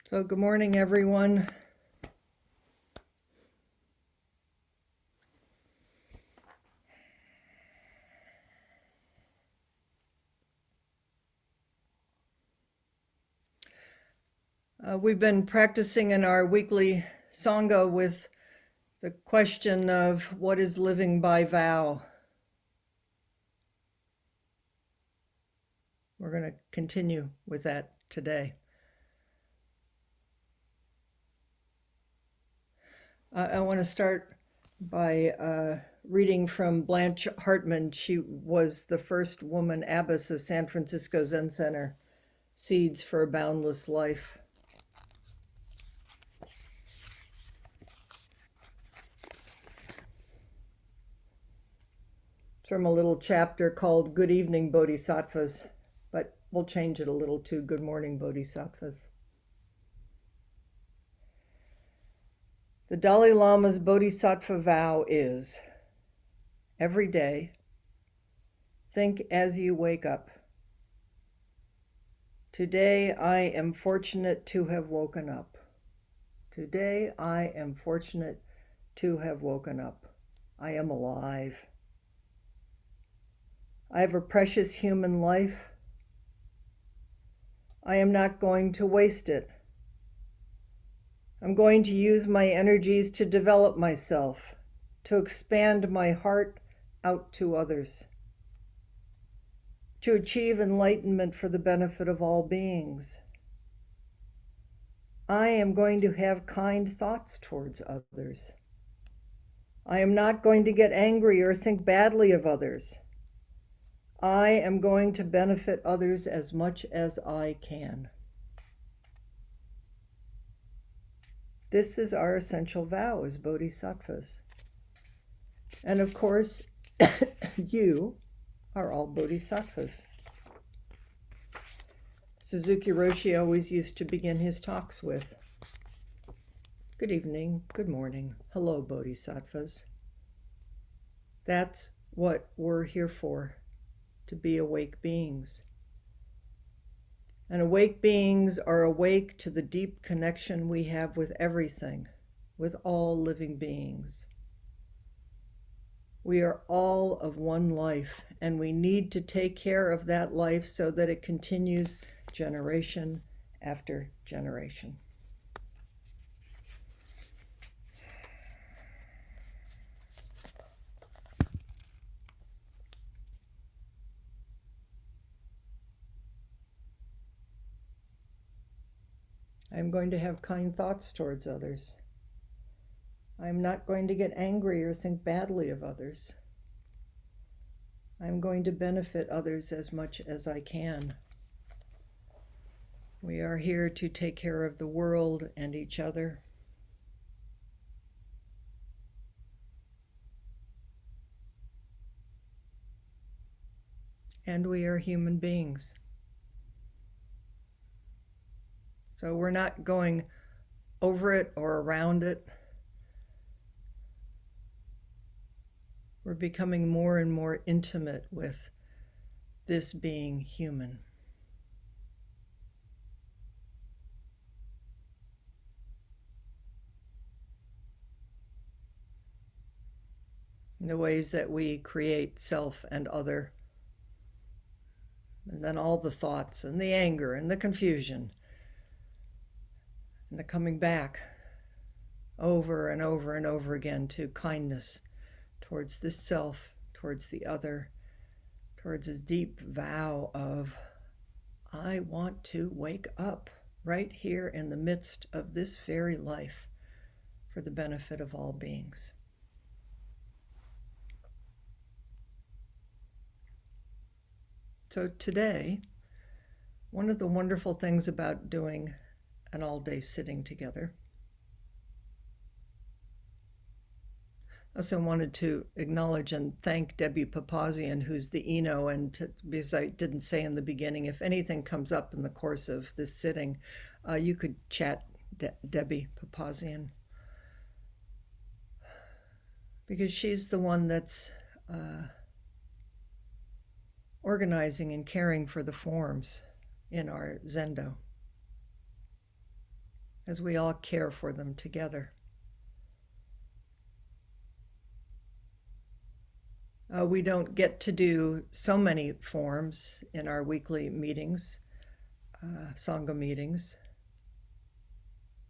So good morning, everyone. We've been practicing in our weekly Sangha with the question of what is living by vow. We're going to continue with that today. I want to start by reading from Blanche Hartman. She was the first woman abbess of San Francisco Zen Center, Seeds for a Boundless Life. From a little chapter called Good Evening, Bodhisattvas, but we'll change it a little to Good Morning, Bodhisattvas. The Dalai Lama's Bodhisattva vow is, every day, think as you wake up. Today I am fortunate to have woken up. Today I am fortunate to have woken up. I am alive. I have a precious human life. I am not going to waste it. I'm going to use my energies to develop myself, to expand my heart out to others, to achieve enlightenment for the benefit of all beings. I am going to have kind thoughts towards others. I am not going to get angry or think badly of others. I am going to benefit others as much as I can. This is our essential vow as bodhisattvas. And of course, you are all bodhisattvas. Suzuki Roshi always used to begin his talks with, good evening, good morning, hello, bodhisattvas. That's what we're here for, to be awake beings. And awake beings are awake to the deep connection we have with everything, with all living beings. We are all of one life, and we need to take care of that life so that it continues generation after generation. I'm going to have kind thoughts towards others. I'm not going to get angry or think badly of others. I'm going to benefit others as much as I can. We are here to take care of the world and each other. And we are human beings. So we're not going over it or around it. We're becoming more and more intimate with this being human. In the ways that we create self and other, and then all the thoughts and the anger and the confusion and the coming back over and over and over again to kindness towards this self, towards the other, towards this deep vow of, I want to wake up right here in the midst of this very life for the benefit of all beings. So today, one of the wonderful things about doing an all-day sitting together, I also wanted to acknowledge and thank Debbie Papazian, who's the Eno, and because I didn't say in the beginning, if anything comes up in the course of this sitting, you could chat Debbie Papazian, because she's the one that's organizing and caring for the forms in our Zendo. as we all care for them together. We don't get to do so many forms in our weekly meetings, Sangha meetings.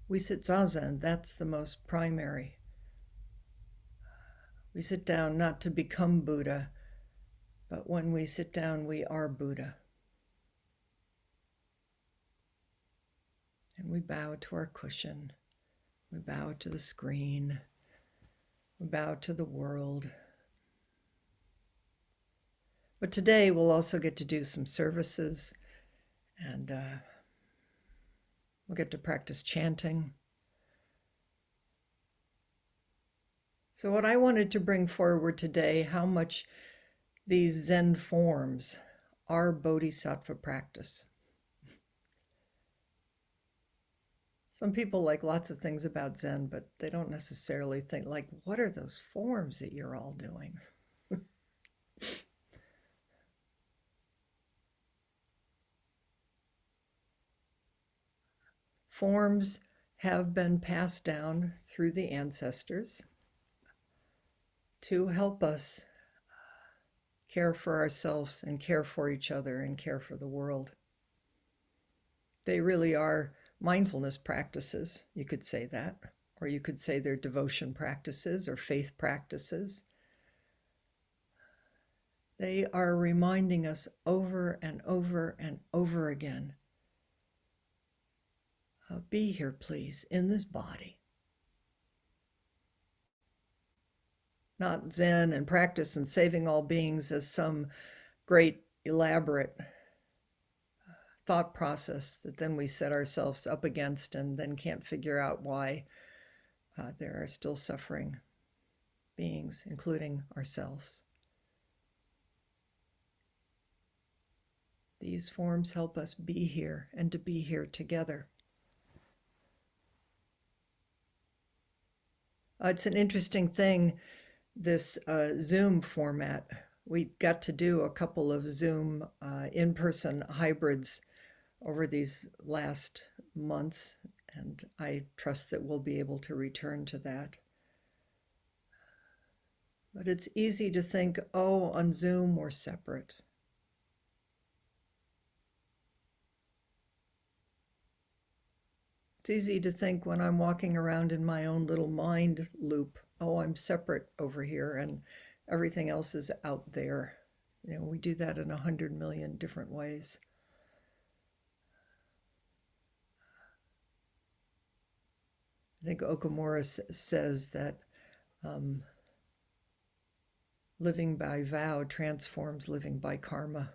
We sit zazen, that's the most primary. We sit down not to become Buddha, but when we sit down, we are Buddha. And we bow to our cushion, we bow to the screen, we bow to the world. But today we'll also get to do some services, and we'll get to practice chanting. So what I wanted to bring forward today, how much these Zen forms are Bodhisattva practice. Some people like lots of things about Zen, but they don't necessarily think, like, what are those forms that you're all doing? Forms have been passed down through the ancestors to help us care for ourselves and care for each other and care for the world. They really are mindfulness practices, you could say that, or you could say they're devotion practices or faith practices. They are reminding us over and over and over again, be here, please, in this body. Not Zen and practice and saving all beings as some great elaborate thought process that then we set ourselves up against and then can't figure out why there are still suffering beings, including ourselves. These forms help us be here and to be here together. It's an interesting thing, this Zoom format. We got to do a couple of Zoom in-person hybrids over these last months, and I trust that we'll be able to return to that. But it's easy to think, oh, on Zoom we're separate. It's easy to think when I'm walking around in my own little mind loop, oh, I'm separate over here and everything else is out there. You know, we do that in 100 million different ways. I think Okamura says that living by vow transforms living by karma.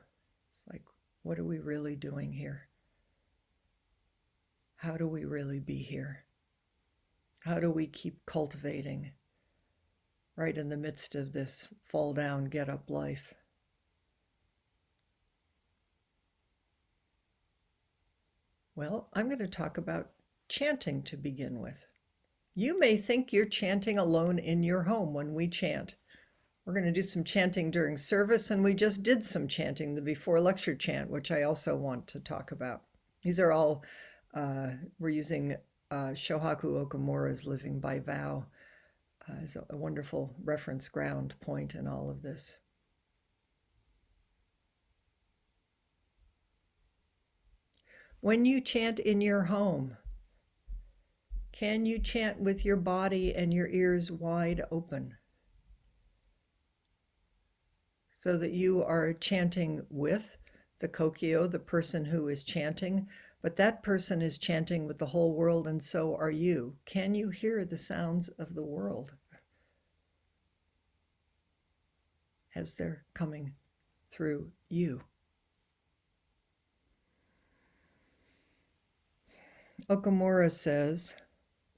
It's like, what are we really doing here? How do we really be here? How do we keep cultivating right in the midst of this fall down, get up life? Well, I'm going to talk about chanting to begin with. You may think you're chanting alone in your home when we chant. We're going to do some chanting during service, and we just did some chanting, the before lecture chant, which I also want to talk about. These are all, we're using Shohaku Okamura's Living by Vow as a wonderful reference ground point in all of this. When you chant in your home, can you chant with your body and your ears wide open, so that you are chanting with the kokyo, the person who is chanting, but that person is chanting with the whole world, and so are you. Can you hear the sounds of the world as they're coming through you? Okamura says,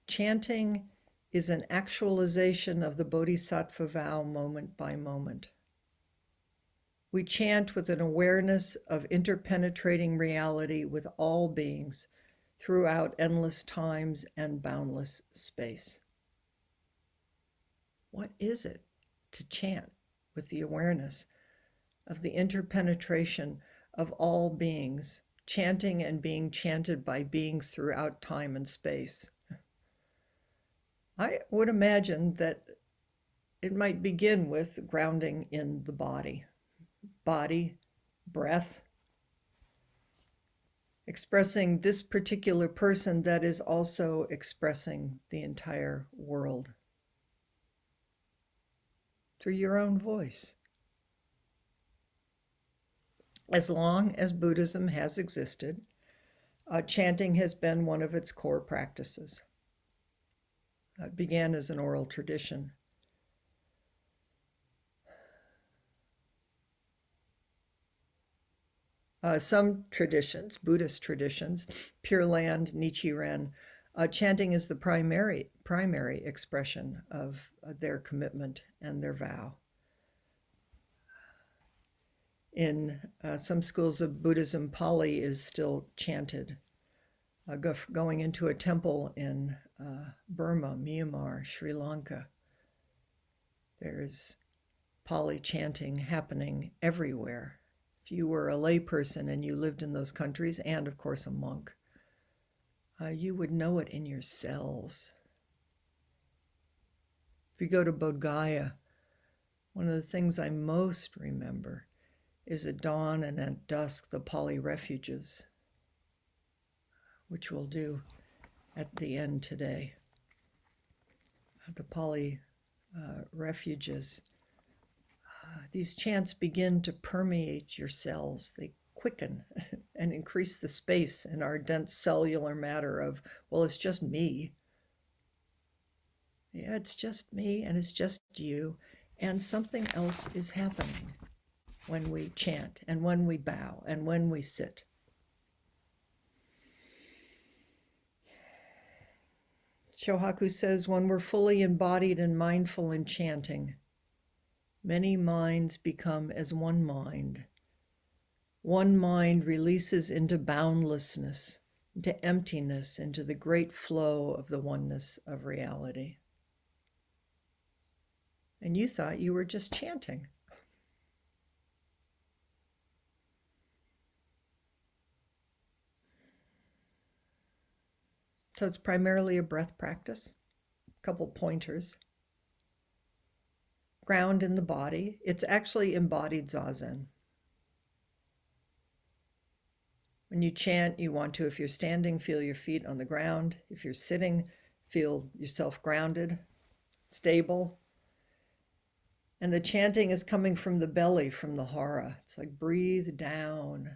chanting is an actualization of the Bodhisattva vow moment by moment. We chant with an awareness of interpenetrating reality with all beings throughout endless times and boundless space. What is it to chant with the awareness of the interpenetration of all beings chanting and being chanted by beings throughout time and space. I would imagine that it might begin with grounding in the body, breath, expressing this particular person that is also expressing the entire world through your own voice. As long as Buddhism has existed, chanting has been one of its core practices. It began as an oral tradition. Some traditions, Buddhist traditions, Pure Land, Nichiren, chanting is the primary expression of their commitment and their vow. In some schools of Buddhism, Pali is still chanted. Going into a temple in Burma, Myanmar, Sri Lanka, there is Pali chanting happening everywhere. If you were a layperson and you lived in those countries, and of course a monk, you would know it in your cells. If you go to Bodh Gaya, one of the things I most remember is at dawn and at dusk, the Pali Refuges, which we'll do at the end today. The Pali Refuges. These chants begin to permeate your cells. They quicken and increase the space in our dense cellular matter of, well, it's just me. Yeah, it's just me and it's just you. And something else is happening when we chant and when we bow and when we sit. Shohaku says, when we're fully embodied and mindful in chanting, many minds become as one mind. One mind releases into boundlessness, into emptiness, into the great flow of the oneness of reality. And you thought you were just chanting. So it's primarily a breath practice, a couple pointers. Ground in the body. It's actually embodied zazen. When you chant, you want to, if you're standing, feel your feet on the ground. If you're sitting, feel yourself grounded, stable. And the chanting is coming from the belly, from the hara. It's like breathe down,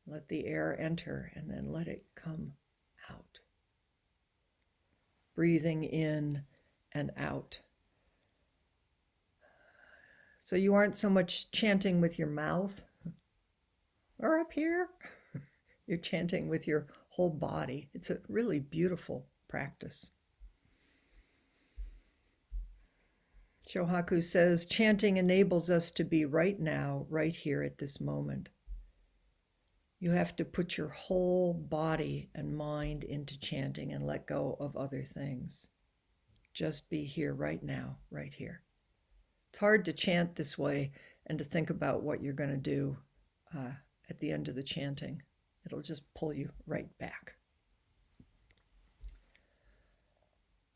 let the air enter, and then let it come out. Breathing in and out. So you aren't so much chanting with your mouth or up here. You're chanting with your whole body. It's a really beautiful practice. Shohaku says, chanting enables us to be right now, right here at this moment. You have to put your whole body and mind into chanting and let go of other things. Just be here right now, right here. It's hard to chant this way and to think about what you're going to do at the end of the chanting. It'll just pull you right back.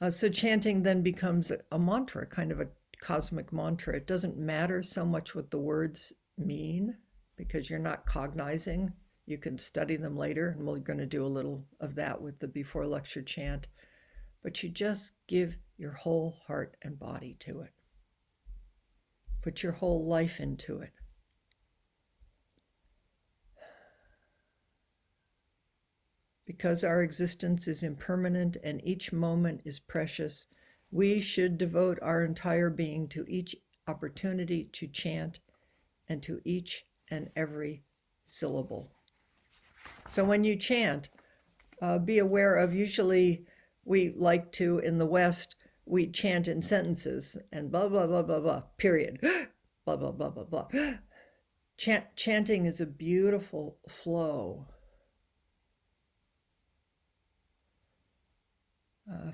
So chanting then becomes a mantra, kind of a cosmic mantra. It doesn't matter so much what the words mean because you're not cognizing. You can study them later, and we're going to do a little of that with the before lecture chant. But you just give your whole heart and body to it. Put your whole life into it. Because our existence is impermanent and each moment is precious, we should devote our entire being to each opportunity to chant and to each and every syllable. So when you chant, be aware of, usually we like to, in the West, we chant in sentences and blah, blah, blah, blah, blah, period. Blah, blah, blah, blah, blah. Chanting is a beautiful flow.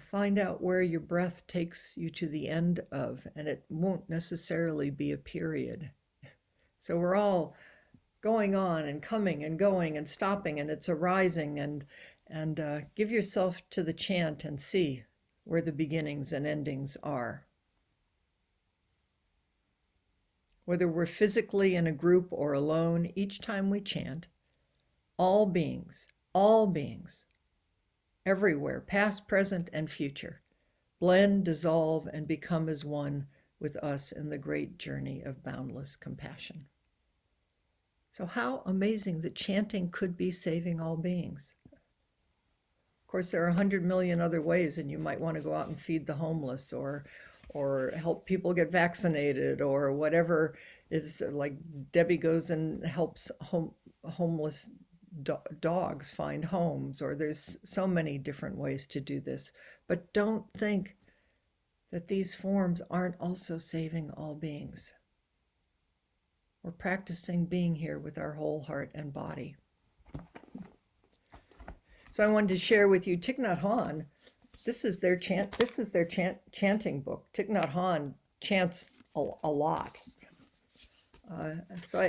Find out where your breath takes you to the end of, and it won't necessarily be a period. So we're all going on and coming and going and stopping, and it's arising, and give yourself to the chant and see where the beginnings and endings are. Whether we're physically in a group or alone, each time we chant, all beings, everywhere, past, present, and future, blend, dissolve, and become as one with us in the great journey of boundless compassion. So how amazing that chanting could be saving all beings. Of course, there are 100 million other ways, and you might want to go out and feed the homeless or help people get vaccinated or whatever. Is like Debbie goes and helps homeless dogs find homes, or there's so many different ways to do this. But don't think that these forms aren't also saving all beings. We're practicing being here with our whole heart and body. So I wanted to share with you Thich Nhat Hanh. This is their chanting book. Thich Nhat Hanh chants a lot. So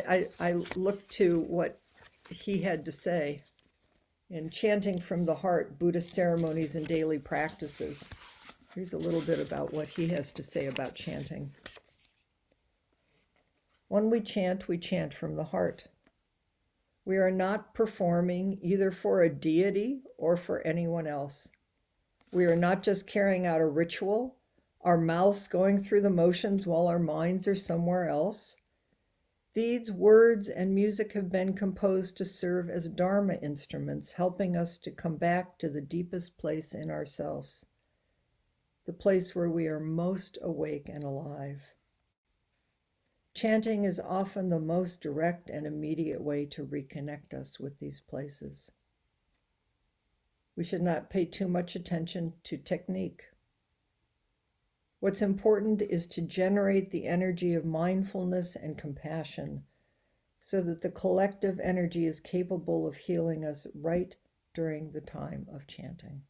I looked to what he had to say in Chanting from the Heart, Buddhist Ceremonies and Daily Practices. Here's a little bit about what he has to say about chanting. When we chant from the heart. We are not performing either for a deity or for anyone else. We are not just carrying out a ritual, our mouths going through the motions while our minds are somewhere else. These words and music have been composed to serve as Dharma instruments, helping us to come back to the deepest place in ourselves, the place where we are most awake and alive. Chanting is often the most direct and immediate way to reconnect us with these places. We should not pay too much attention to technique. What's important is to generate the energy of mindfulness and compassion so that the collective energy is capable of healing us right during the time of chanting.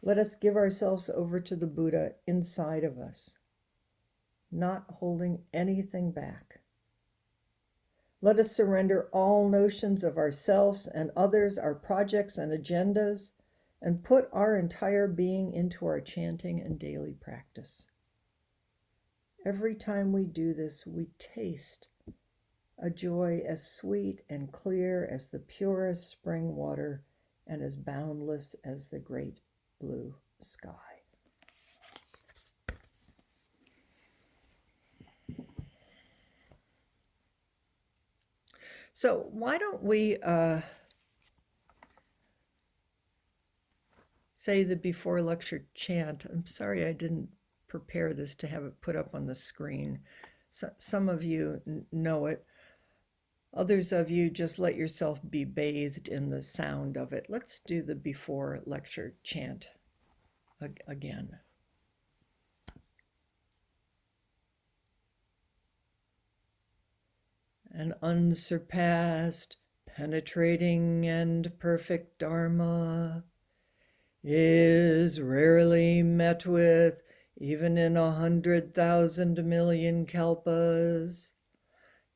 Let us give ourselves over to the Buddha inside of us, not holding anything back. Let us surrender all notions of ourselves and others, our projects and agendas, and put our entire being into our chanting and daily practice. Every time we do this, we taste a joy as sweet and clear as the purest spring water and as boundless as the great blue sky. So why don't we say the before lecture chant. I'm sorry I didn't prepare this to have it put up on the screen. So, some of you know it. Others of you just let yourself be bathed in the sound of it. Let's do the before lecture chant again. An unsurpassed, penetrating, and perfect Dharma is rarely met with even in 100,000 million kalpas.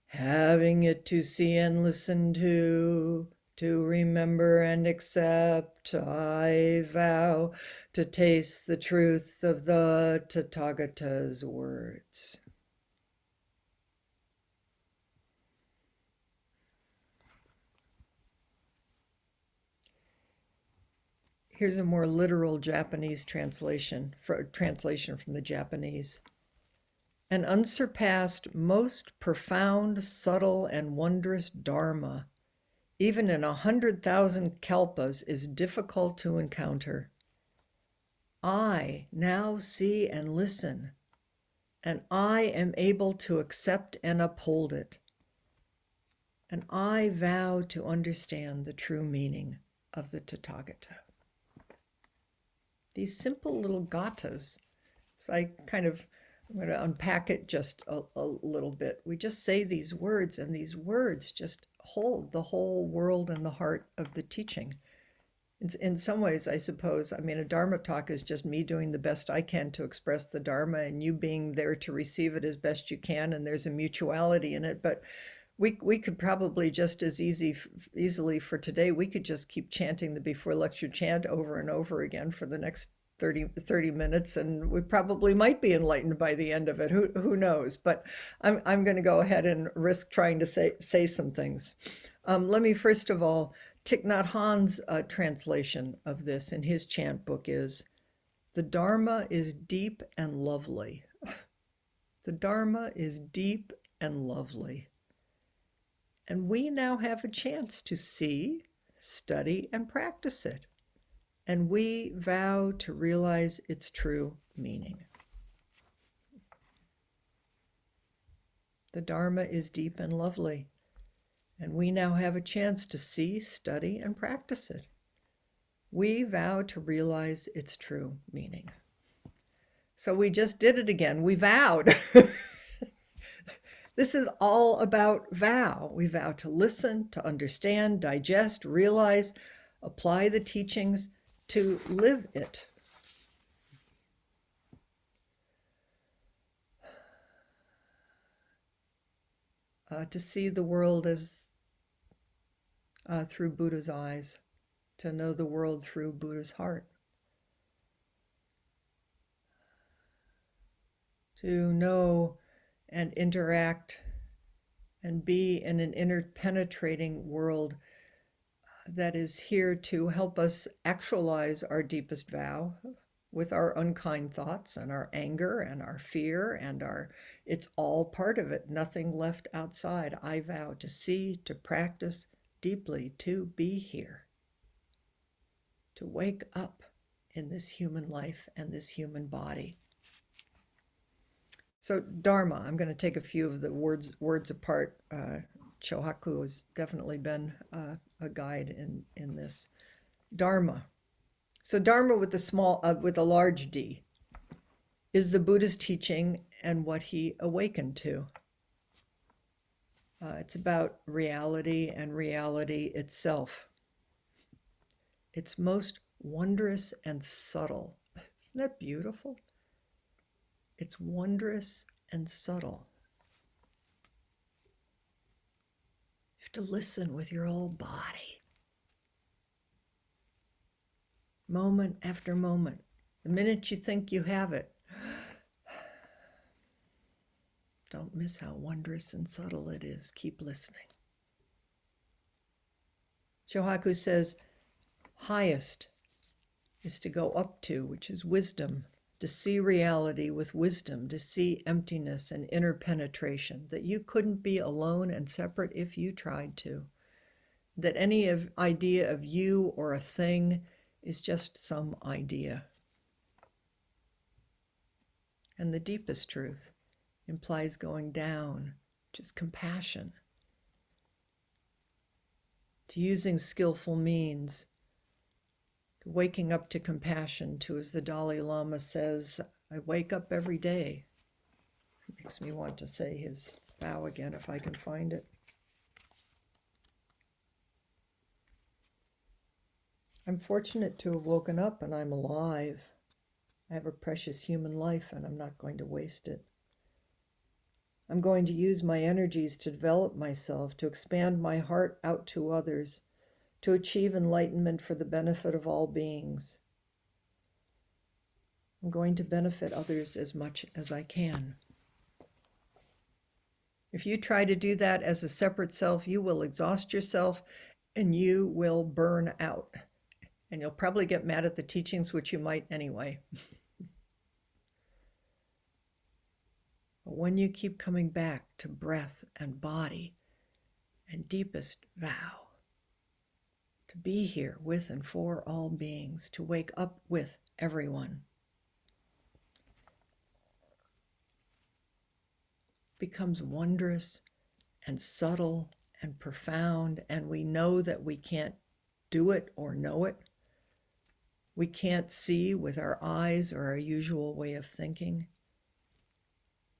Having it to see and listen to remember and accept, I vow to taste the truth of the Tathagata's words. Here's a more literal Japanese translation from the Japanese. An unsurpassed, most profound, subtle, and wondrous Dharma, even in 100,000 kalpas, is difficult to encounter. I now see and listen, and I am able to accept and uphold it. And I vow to understand the true meaning of the Tathagata. These simple little gathas. So I'm going to unpack it just a little bit. We just say these words, and these words just hold the whole world and the heart of the teaching. In some ways, I suppose, I mean, a Dharma talk is just me doing the best I can to express the Dharma and you being there to receive it as best you can, and there's a mutuality in it. But we could probably just as easily for today, we could just keep chanting the before lecture chant over and over again for the next 30 minutes, and we probably might be enlightened by the end of it. Who knows? But I'm going to go ahead and risk trying to say some things. Let me first of all, Thich Nhat Hanh's translation of this in his chant book is, "The Dharma is deep and lovely." The Dharma is deep and lovely. And we now have a chance to see, study, and practice it. And we vow to realize its true meaning. The Dharma is deep and lovely. And we now have a chance to see, study, and practice it. We vow to realize its true meaning. So we just did it again. We vowed. This is all about vow. We vow to listen, to understand, digest, realize, apply the teachings, to live it. To see the world as through Buddha's eyes, to know the world through Buddha's heart, to know and interact and be in an interpenetrating world that is here to help us actualize our deepest vow with our unkind thoughts and our anger and our fear and it's all part of it, nothing left outside. I vow to see, to practice deeply, to be here, to wake up in this human life and this human body. So Dharma, I'm going to take a few of the words apart. Chohaku has definitely been a guide in this. Dharma. So Dharma with a large D is the Buddha's teaching and what he awakened to. It's about reality and reality itself. It's most wondrous and subtle. Isn't that beautiful? It's wondrous and subtle. You have to listen with your whole body. Moment after moment. The minute you think you have it, don't miss how wondrous and subtle it is. Keep listening. Chohaku says, highest is to go up to, which is wisdom, to see reality with wisdom, to see emptiness and inner penetration, that you couldn't be alone and separate if you tried to, that any idea of you or a thing is just some idea. And the deepest truth implies going down, which is compassion, to using skillful means, to waking up to compassion, to, as the Dalai Lama says, I wake up every day. It makes me want to say his vow again if I can find it. I'm fortunate to have woken up and I'm alive. I have a precious human life and I'm not going to waste it. I'm going to use my energies to develop myself, to expand my heart out to others, to achieve enlightenment for the benefit of all beings. I'm going to benefit others as much as I can. If you try to do that as a separate self, you will exhaust yourself and you will burn out. And you'll probably get mad at the teachings, which you might anyway. But when you keep coming back to breath and body and deepest vow, to be here with and for all beings, to wake up with everyone, becomes wondrous and subtle and profound, and we know that we can't do it or know it. We can't see with our eyes or our usual way of thinking,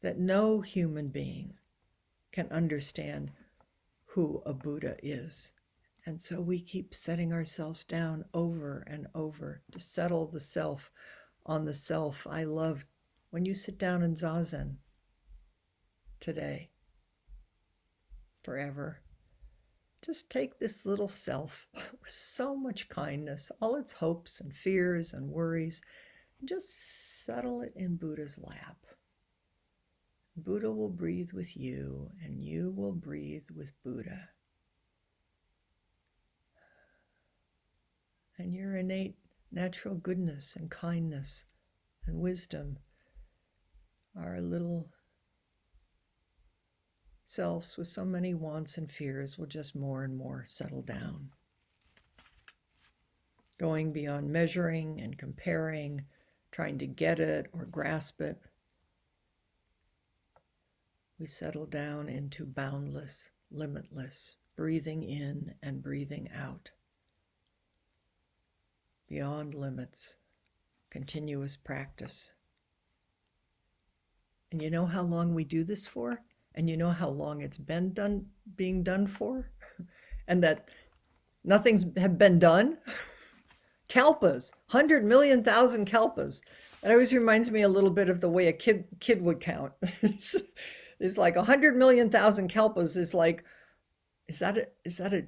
that no human being can understand who a Buddha is And so we keep setting ourselves down over and over to settle the self on the self. I love when you sit down in Zazen today, forever. Just take this little self with so much kindness, all its hopes and fears and worries, and just settle it in Buddha's lap. Buddha will breathe with you, and you will breathe with Buddha. And your innate natural goodness and kindness and wisdom, our little selves with so many wants and fears, will just more and more settle down. Going beyond measuring and comparing, trying to get it or grasp it, we settle down into boundless, limitless, breathing in and breathing out. Beyond limits, continuous practice. And you know how long we do this for? And you know how long it's been being done for? And that nothing's have been done? Kalpas, 100 million thousand kalpas. That always reminds me a little bit of the way a kid would count. It's like 100 million thousand kalpas is like, is that a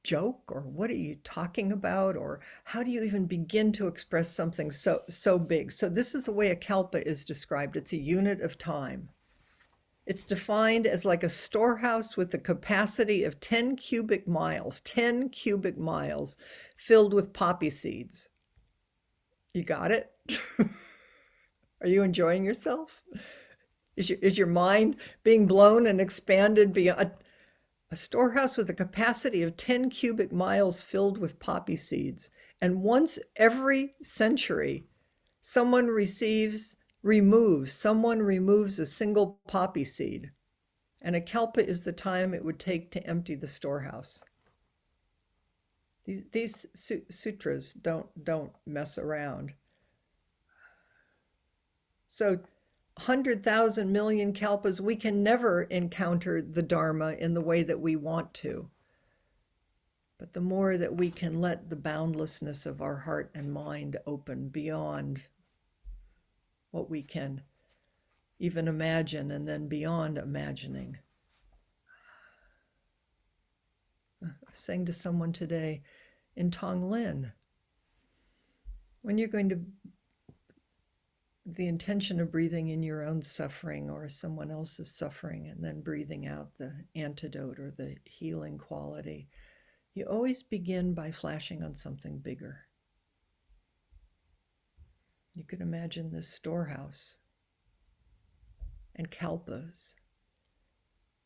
joke, or what are you talking about, or how do you even begin to express something so big? So this is the way a kalpa is described. It's a unit of time. It's defined as like a storehouse with the capacity of 10 cubic miles filled with poppy seeds. You got it? Are you enjoying yourselves? Is your mind being blown and expanded beyond a storehouse with a capacity of 10 cubic miles filled with poppy seeds? And once every century, someone removes a single poppy seed. And a kalpa is the time it would take to empty the storehouse. These sutras don't mess around. So 100,000 million kalpas, we can never encounter the Dharma in the way that we want to. But the more that we can let the boundlessness of our heart and mind open beyond what we can even imagine, and then beyond imagining. I was saying to someone today in Tonglen, when you're going to the intention of breathing in your own suffering or someone else's suffering, and then breathing out the antidote or the healing quality, you always begin by flashing on something bigger. You can imagine this storehouse and kalpas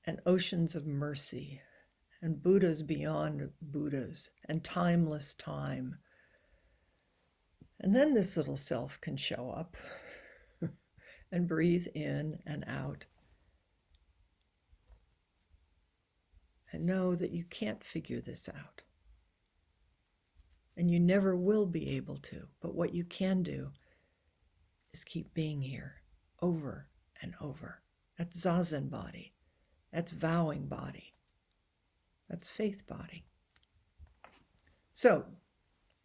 and oceans of mercy and Buddhas beyond Buddhas and timeless time. And then this little self can show up and breathe in and out. And know that you can't figure this out. And you never will be able to. But what you can do is keep being here over and over. That's Zazen body. That's vowing body. That's faith body. So,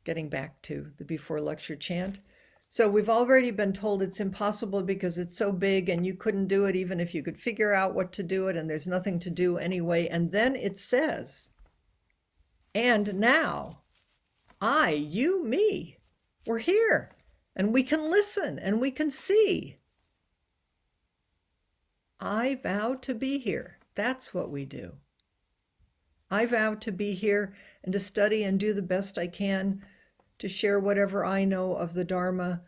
getting back to the before lecture chant. So we've already been told it's impossible because it's so big and you couldn't do it even if you could figure out what to do it, and there's nothing to do anyway. And then it says, and now, I, you, me, we're here and we can listen and we can see. I vow to be here. That's what we do. I vow to be here and to study and do the best I can to share whatever I know of the Dharma,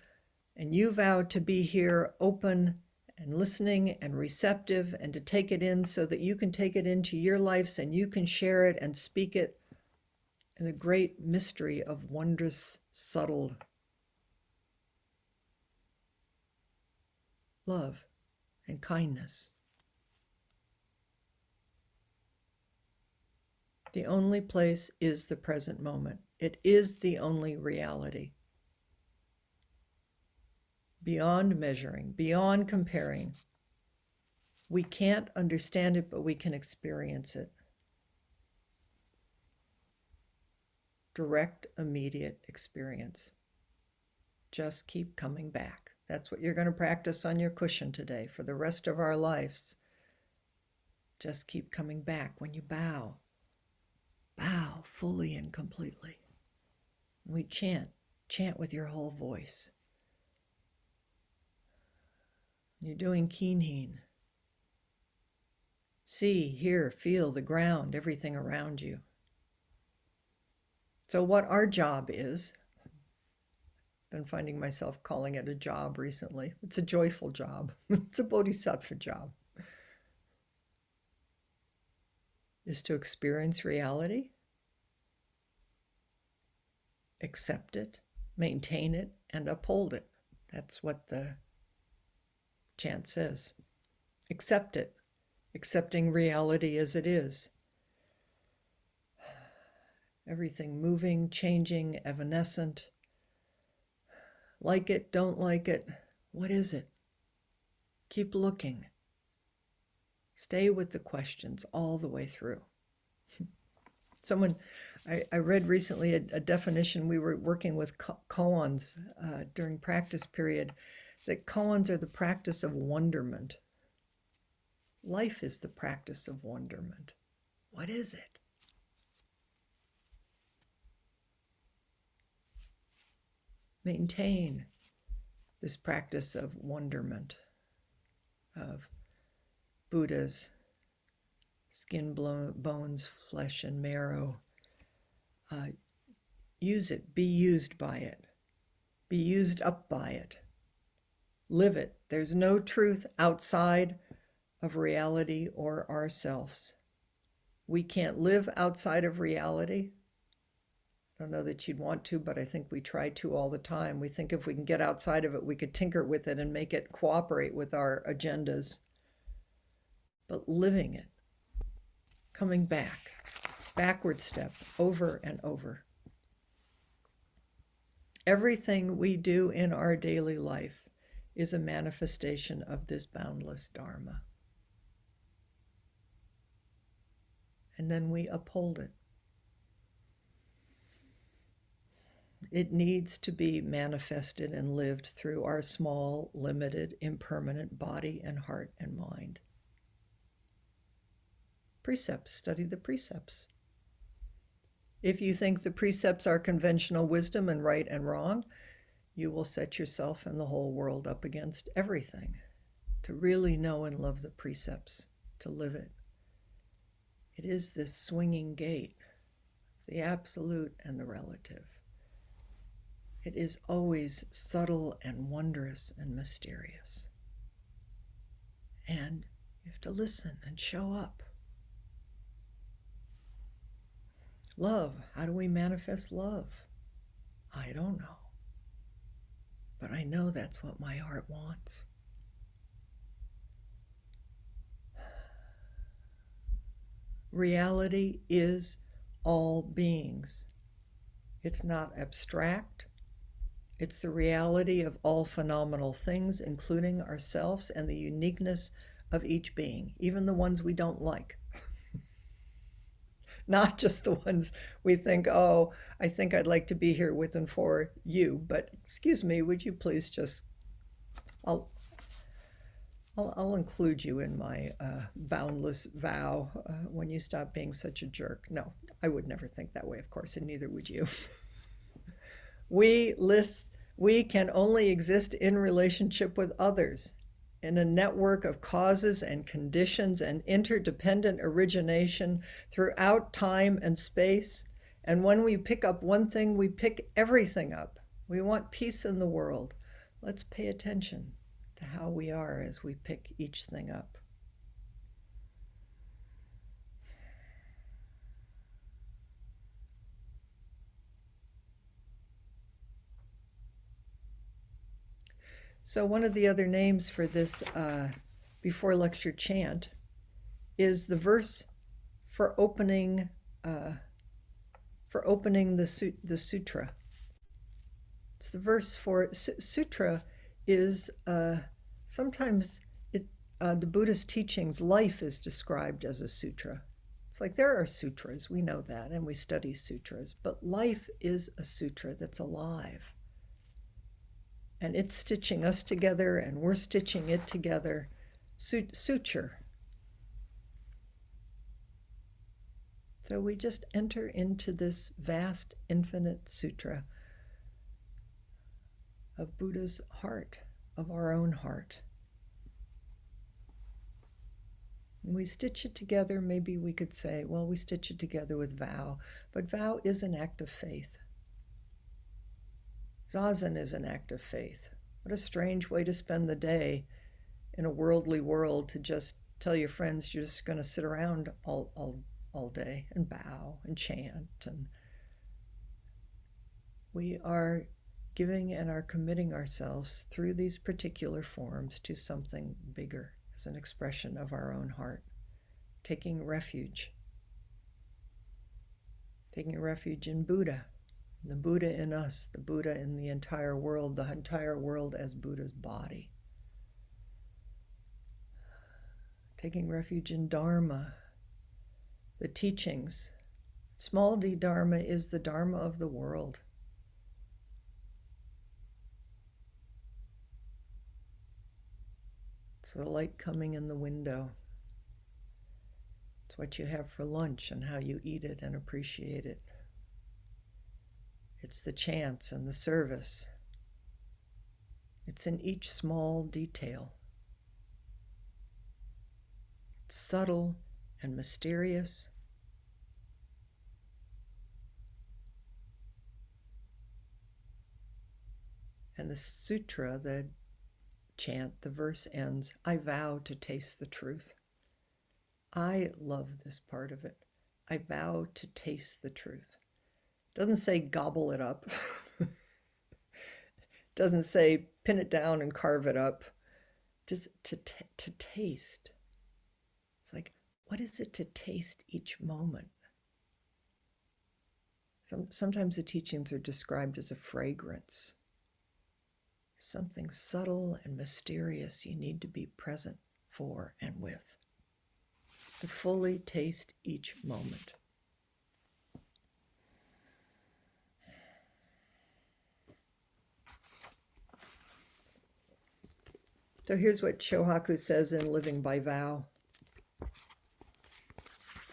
and you vow to be here open and listening and receptive and to take it in so that you can take it into your lives and you can share it and speak it in the great mystery of wondrous, subtle love and kindness. The only place is the present moment. It is the only reality. Beyond measuring, beyond comparing. We can't understand it, but we can experience it. direct, immediate experience. Just keep coming back. That's what you're going to practice on your cushion today for the rest of our lives. Just keep coming back. When you bow, bow fully and completely. We chant with your whole voice. You're doing kinhin. See, hear, feel the ground, everything around you. So what our job is, I've been finding myself calling it a job recently. It's a joyful job. It's a bodhisattva job. Is to experience reality, accept it, maintain it, and uphold it. That's what the chant says. Accept it, accepting reality as it is. Everything moving, changing, evanescent. Like it, don't like it. What is it? Keep looking. Stay with the questions all the way through. I read recently a definition. We were working with koans during practice period, that koans are the practice of wonderment. Life is the practice of wonderment. What is it? Maintain this practice of wonderment, of Buddhas, skin, bones, flesh, and marrow. Use it, be used by it, be used up by it. Live it. There's no truth outside of reality or ourselves. We can't live outside of reality. I don't know that you'd want to, but I think we try to all the time. We think if we can get outside of it, we could tinker with it and make it cooperate with our agendas. But living it, coming back, backward step, over and over. Everything we do in our daily life is a manifestation of this boundless Dharma. And then we uphold it. It needs to be manifested and lived through our small, limited, impermanent body and heart and mind. Precepts, study the precepts. If you think the precepts are conventional wisdom and right and wrong, you will set yourself and the whole world up against everything. To really know and love the precepts, to live it. It is this swinging gate, the absolute and the relative. It is always subtle and wondrous and mysterious. And you have to listen and show up. Love, how do we manifest love? I don't know. But I know that's what my heart wants. Reality is all beings. It's not abstract. It's the reality of all phenomenal things, including ourselves and the uniqueness of each being, even the ones we don't like. Not just the ones we think, oh, I think I'd like to be here with and for you, but excuse me, would you please just, I'll include you in my boundless vow when you stop being such a jerk. No, I would never think that way, of course, and neither would you. We can only exist in relationship with others, in a network of causes and conditions and interdependent origination throughout time and space. And when we pick up one thing, we pick everything up. We want peace in the world. Let's pay attention to how we are as we pick each thing up. So one of the other names for this before lecture chant is the verse for opening the sutra. It's the verse for sutra is sometimes the Buddhist teachings, life is described as a sutra. It's like there are sutras, we know that, and we study sutras, but life is a sutra that's alive. And it's stitching us together, and we're stitching it together. Suture. So we just enter into this vast, infinite sutra of Buddha's heart, of our own heart. And we stitch it together, maybe we could say, well, we stitch it together with vow, but vow is an act of faith. Zazen is an act of faith. What a strange way to spend the day in a worldly world, to just tell your friends you're just going to sit around all day and bow and chant. And we are giving and are committing ourselves through these particular forms to something bigger as an expression of our own heart, taking refuge in Buddha, the Buddha in us, the Buddha in the entire world as Buddha's body. Taking refuge in Dharma, the teachings. Small d Dharma is the Dharma of the world. It's the light coming in the window. It's what you have for lunch and how you eat it and appreciate it. It's the chants and the service. It's in each small detail. It's subtle and mysterious. And the sutra, the chant, the verse ends, I vow to taste the truth. I love this part of it. I vow to taste the truth. It doesn't say gobble it up. It doesn't say pin it down and carve it up. Just to taste. It's like, what is it to taste each moment? Sometimes the teachings are described as a fragrance. Something subtle and mysterious you need to be present for and with, to fully taste each moment. So here's what Shohaku says in Living by Vow,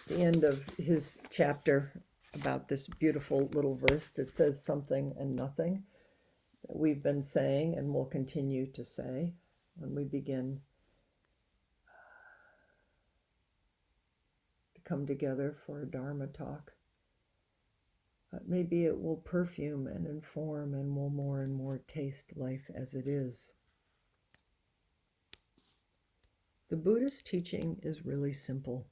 the end of his chapter about this beautiful little verse that says something and nothing that we've been saying and will continue to say when we begin to come together for a Dharma talk. But maybe it will perfume and inform and will more and more taste life as it is. The Buddhist teaching is really simple.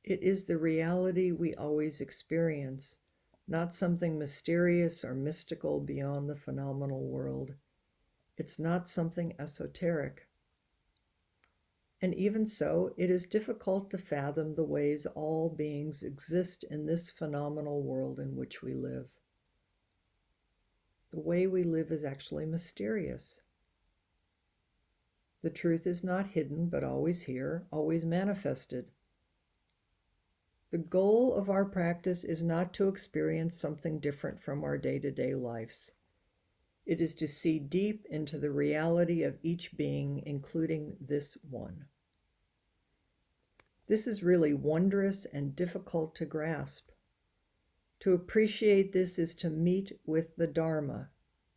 It is the reality we always experience, not something mysterious or mystical beyond the phenomenal world. It's not something esoteric. And even so, it is difficult to fathom the ways all beings exist in this phenomenal world in which we live. The way we live is actually mysterious. The truth is not hidden, but always here, always manifested. The goal of our practice is not to experience something different from our day-to-day lives. It is to see deep into the reality of each being, including this one. This is really wondrous and difficult to grasp. To appreciate this is to meet with the Dharma,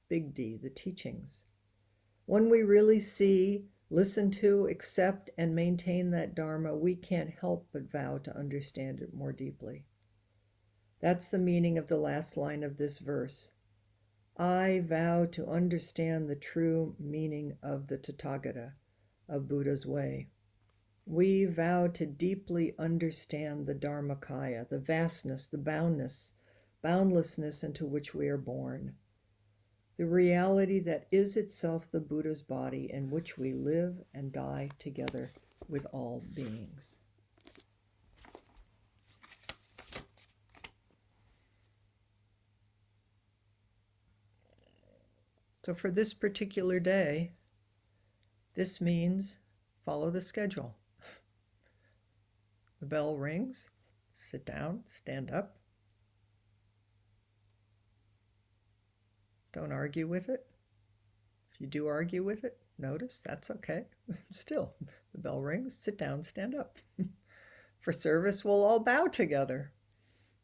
big D, the teachings. When we really see, listen to, accept, and maintain that Dharma, we can't help but vow to understand it more deeply. That's the meaning of the last line of this verse. I vow to understand the true meaning of the Tathagata, of Buddha's way. We vow to deeply understand the Dharmakaya, the vastness, the boundlessness into which we are born. The reality that is itself the Buddha's body in which we live and die together with all beings. So for this particular day, this means follow the schedule. The bell rings. Sit down, stand up. Don't argue with it. If you do argue with it, notice that's okay. Still, the bell rings, sit down, stand up. For service, we'll all bow together.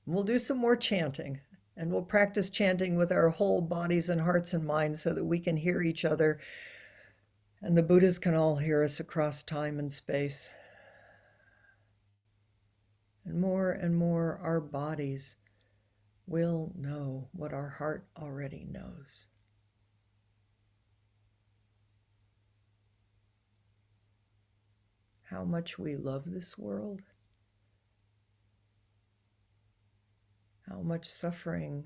We'll do some more chanting, and we'll practice chanting with our whole bodies and hearts and minds so that we can hear each other, and the Buddhas can all hear us across time and space. And more, our bodies will know what our heart already knows. How much we love this world, how much suffering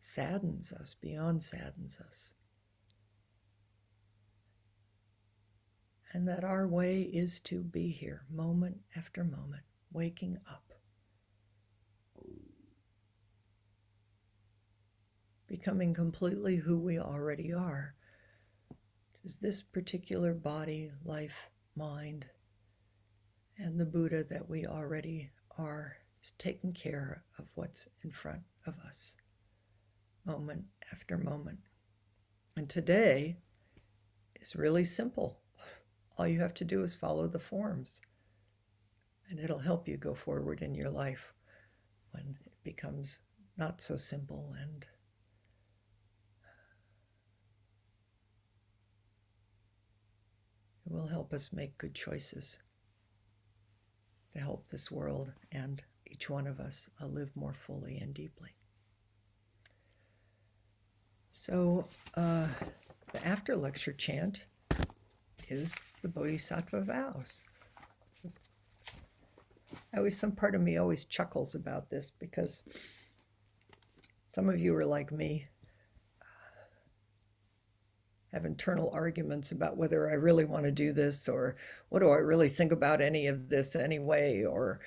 saddens us, beyond saddens us. And that our way is to be here, moment after moment, waking up. Becoming completely who we already are. Is this particular body, life, mind, and the Buddha that we already are is taking care of what's in front of us, moment after moment. And today is really simple. All you have to do is follow the forms, and it'll help you go forward in your life when it becomes not so simple, and it will help us make good choices to help this world and each one of us live more fully and deeply. So the after lecture chant is the Bodhisattva Vows. Some part of me always chuckles about this because some of you are like me, have internal arguments about whether I really want to do this, or what do I really think about any of this anyway, or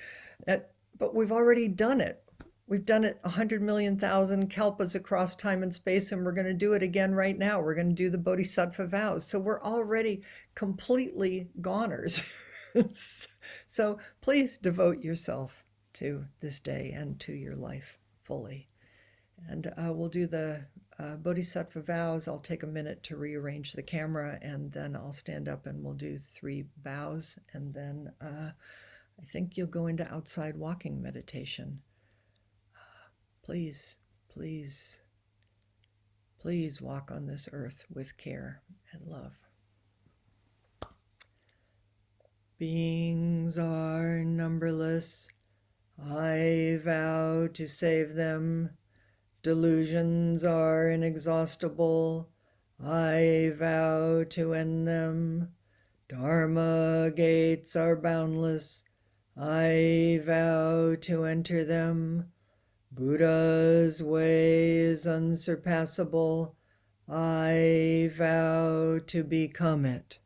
that, but we've already done it. We've done it 100 million thousand kalpas across time and space, and we're going to do it again right now. We're going to do the Bodhisattva Vows. So we're already completely goners. So please devote yourself to this day and to your life fully. And we'll do the Bodhisattva Vows. I'll take a minute to rearrange the camera, and then I'll stand up and we'll do 3 bows. And then I think you'll go into outside walking meditation. Please, please, please walk on this earth with care and love. Beings are numberless. I vow to save them. Delusions are inexhaustible. I vow to end them. Dharma gates are boundless. I vow to enter them. Buddha's way is unsurpassable. I vow to become it.